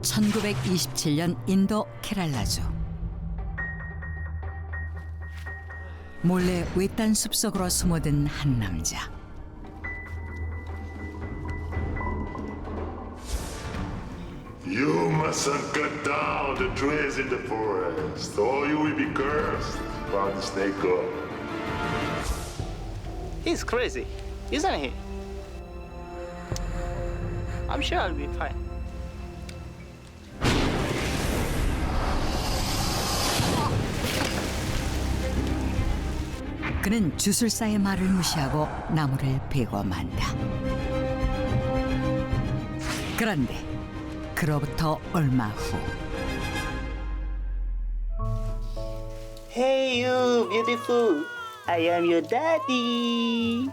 1927년 인도 케랄라주. 몰래 외딴 숲속으로 숨어든 한 남자. You mustn't cut down the trees in the forest, or you will be cursed by the snake god. He's crazy, isn't he? I'm sure I'll be fine. 그는 주술사의 말을 무시하고 나무를 베고 만다. 그런데 그로부터 얼마 후 Hey you, beautiful. I am your daddy.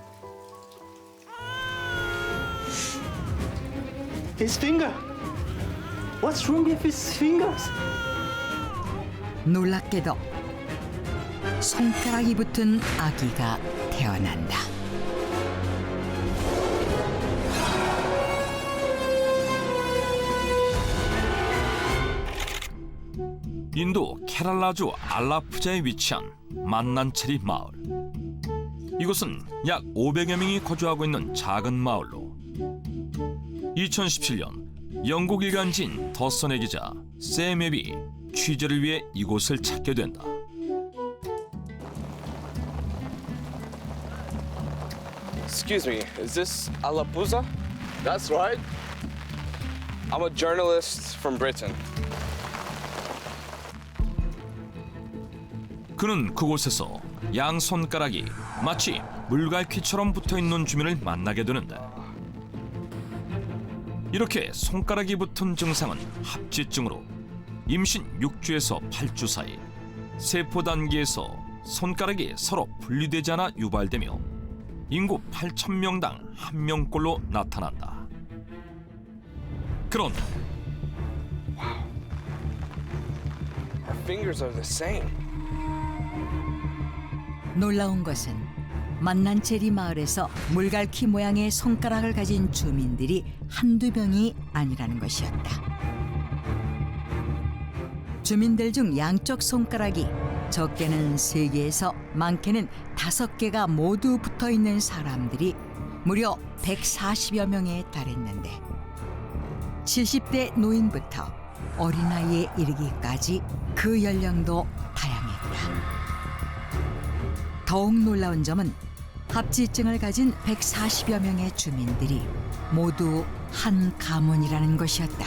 His finger. What's wrong with his fingers? 놀랍게도 손가락이 붙은 아기가 태어난다. 인도 케랄라주 알라푸자에 위치한 만난체리 마을. 이곳은 약 500여 명이 거주하고 있는 작은 마을로 2017년 영국 일간지인 더선의 기자 샘 앱이 취재를 위해 이곳을 찾게 된다. Excuse me, is this Alapuza? That's right. I'm a journalist from Britain. 그는 그곳에서 양 손가락이 마치 물갈퀴처럼 붙어있는 주민을 만나게 되는데, 이렇게 손가락이 붙은 증상은 합지증으로 임신 6주에서 8주 사이 세포 단계에서 손가락이 서로 분리되지 않아 유발되며 인구 8,000명당 1명꼴로 나타난다. 그런데 Our fingers are the same. 놀라운 것은 만난체리 마을에서 물갈퀴 모양의 손가락을 가진 주민들이 한두 명이 아니라는 것이었다. 주민들 중 양쪽 손가락이 적게는 3개에서 많게는 5개가 모두 붙어있는 사람들이 무려 140여 명에 달했는데 70대 노인부터 어린아이에 이르기까지 그 연령도 다양했다. 더욱 놀라운 점은 합지증을 가진 140여 명의 주민들이 모두 한 가문이라는 것이었다.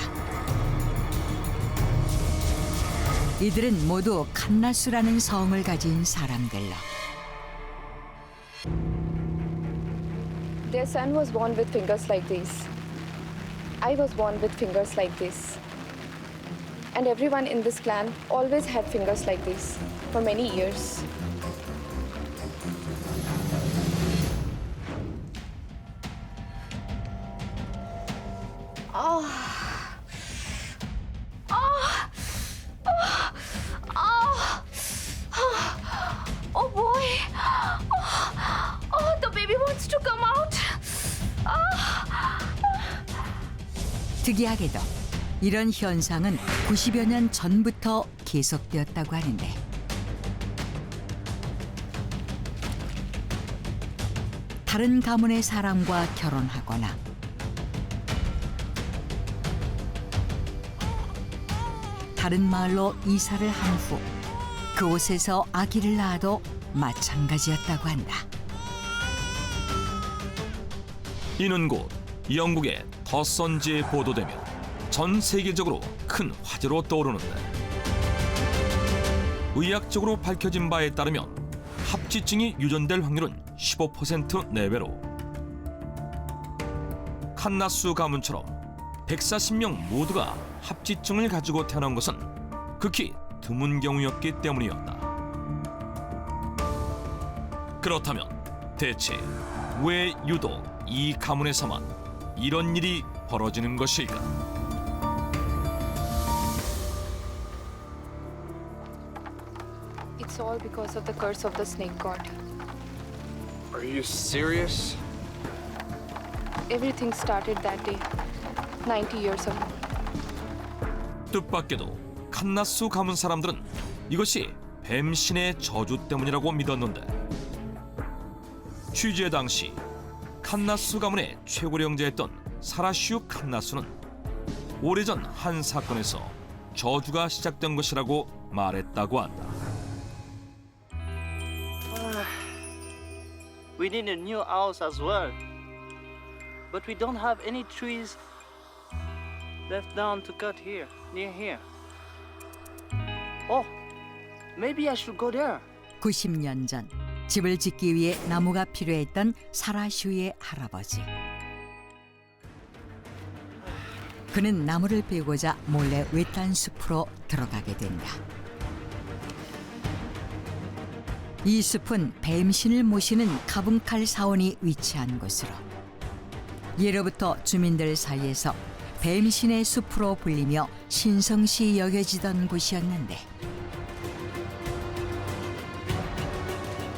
이들은 모두 칸나수라는 성을 가진 사람들로 Their son was born with fingers like these. I was born with fingers like this. And everyone in this clan always had fingers like this for many years. Oh boy! Oh, the baby wants to come out. 특이하게도 이런 현상은 90여 년 전부터 계속되었다고 하는데 다른 가문의 사람과 결혼하거나 다른 마을로 이사를 한 후 그곳에서 아기를 낳아도 마찬가지였다고 한다. 이는 곧 영국의 더선지에 보도되며 전 세계적으로 큰 화제로 떠오르는데, 의학적으로 밝혀진 바에 따르면 합지증이 유전될 확률은 15% 내외로 칸나수 가문처럼 140명 모두가 합지증을 가지고 태어난 것은 극히 드문 경우였기 때문이었다. 그렇다면 대체 왜 유독 이 가문에서만 이런 일이 벌어지는 것일까? It's all because of the curse of the snake god. Are you serious? Everything started that day, 90 years ago. 뜻밖에도 칸나수 가문 사람들은 이것이 뱀신의 저주 때문이라고 믿었는데 취재 당시 칸나수 가문의 최고의 형제였던 사라슈 칸나수는 오래전 한 사건에서 저주가 시작된 것이라고 말했다고 한다. We need a new house as well. But we don't have any trees left down to cut here, near here. Oh, maybe I should go there. 90년 전 집을 짓기 위해 나무가 필요했던 사라슈의 할아버지. 그는 나무를 베고자 몰래 외딴 숲으로 들어가게 된다. 이 숲은 뱀신을 모시는 가분칼 사원이 위치한 곳으로 예로부터 주민들 사이에서 뱀신의 숲으로 불리며 신성시 여겨지던 곳이었는데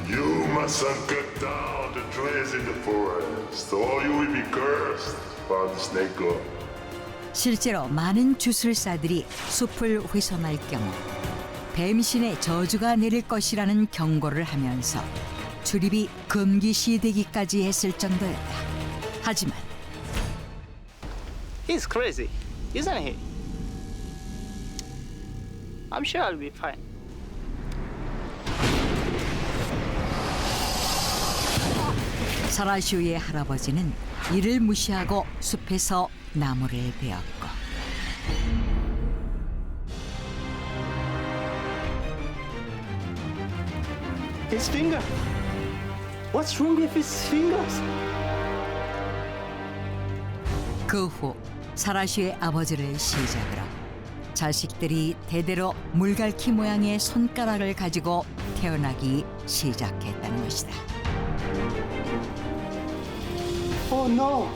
You mustn't cut down the trees in the forest, or you will be cursed by the snake god. 실제로 많은 주술사들이 숲을 훼손할 경우 뱀신의 저주가 내릴 것이라는 경고를 하면서 출입이 금기시되기까지 했을 정도였다. 하지만 He's crazy, isn't he? I'm sure I'll be fine. 사라슈의 할아버지는 이를 무시하고 숲에서 나무를 베었고 His finger. What's wrong with his fingers? 그 후 사라슈의 아버지를 시작으로 자식들이 대대로 물갈퀴 모양의 손가락을 가지고 태어나기 시작했다는 것이다. Oh no!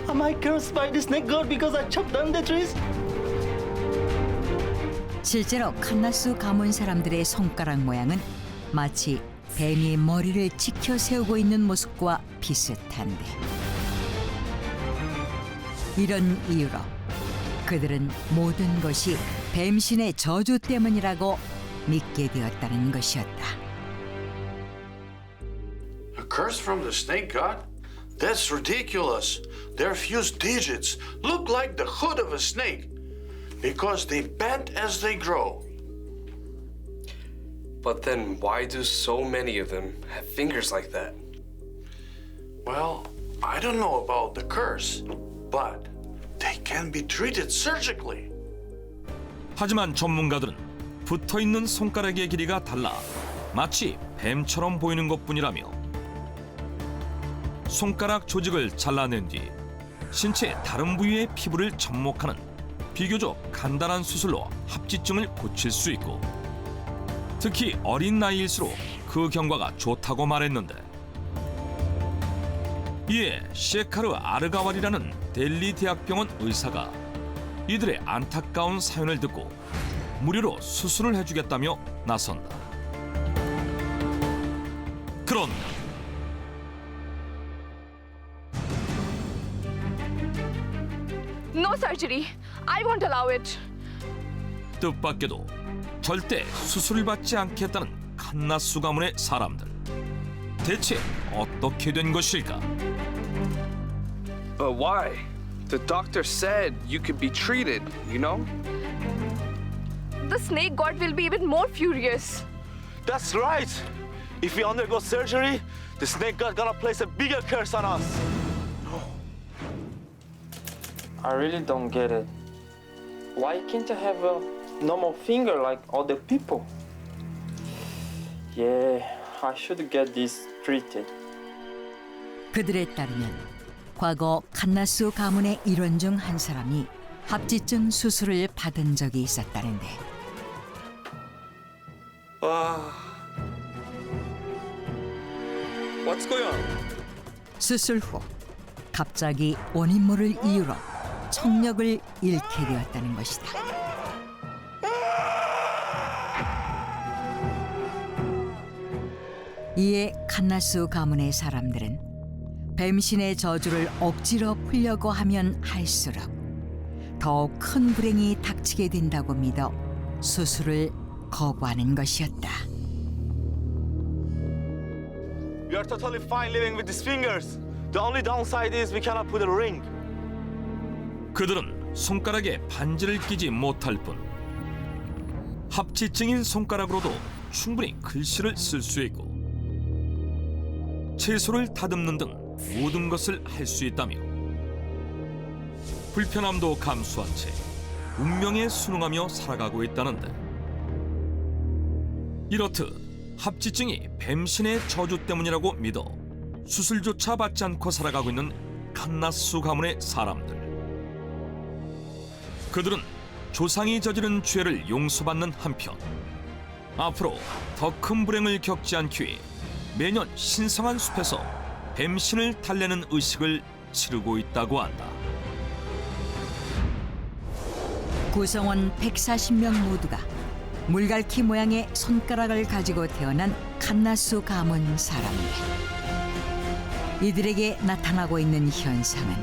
Am I cursed by the snake god because I chopped down the trees? 실제로 칸나수 가문 사람들의 손가락 모양은 마치 뱀이 머리를 치켜 세우고 있는 모습과 비슷한데 이런 이유로 그들은 모든 것이 뱀신의 저주 때문이라고 믿게 되었다는 것이었다. A curse from the snake god? That's ridiculous. Their fused digits look like the hood of a snake because they bend as they grow. But then why do so many of them have fingers like that? Well, I don't know about the curse, but they can be treated surgically. 하지만 전문가들은 붙어있는 손가락의 길이가 달라 마치 뱀처럼 보이는 것뿐이라며 손가락 조직을 잘라낸 뒤 신체 다른 부위의 피부를 접목하는 비교적 간단한 수술로 합지증을 고칠 수 있고 특히 어린 나이일수록 그 경과가 좋다고 말했는데 이에 셰카르 아르가왈이라는 델리 대학병원 의사가 이들의 안타까운 사연을 듣고 무료로 수술을 해주겠다며 나선다. 그런데 No surgery. I won't allow it. 뜻밖에도 절대 수술을 받지 않겠다는 칸나수 가문의 사람들. 대체 어떻게 된 것일까? But why? The doctor said you could be treated, you know? The snake god will be even more furious. That's right. If we undergo surgery, the snake god gonna place a bigger curse on us. I really don't get it. Why can't I have a normal finger like other people? Yeah, I should get this treated. 그들에 따르면 과거 칸나수 가문의 일원 중 한 사람이 합지증 수술을 받은 적이 있었다는데 What's going on? 수술 후 갑자기 원인 모를 이유로 청력을 잃게 되었다는 것이다. 이에 칸나수 가문의 사람들은 뱀신의 저주를 억지로 풀려고 하면 할수록 더욱 큰 불행이 닥치게 된다고 믿어 수술을 거부하는 것이었다. We are totally fine living with these fingers. The only downside is we cannot put a ring. 그들은 손가락에 반지를 끼지 못할 뿐 합지증인 손가락으로도 충분히 글씨를 쓸 수 있고 채소를 다듬는 등 모든 것을 할 수 있다며 불편함도 감수한 채 운명에 순응하며 살아가고 있다는데, 이렇듯 합지증이 뱀신의 저주 때문이라고 믿어 수술조차 받지 않고 살아가고 있는 칸나수 가문의 사람들. 그들은 조상이 저지른 죄를 용서받는 한편 앞으로 더 큰 불행을 겪지 않기 위해 매년 신성한 숲에서 뱀신을 달래는 의식을 치르고 있다고 한다. 구성원 140명 모두가 물갈퀴 모양의 손가락을 가지고 태어난 칸나수 가문 사람들. 이들에게 나타나고 있는 현상은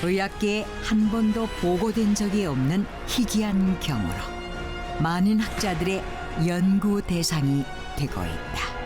의학계에 한 번도 보고된 적이 없는 희귀한 경우로 많은 학자들의 연구 대상이 되고 있다.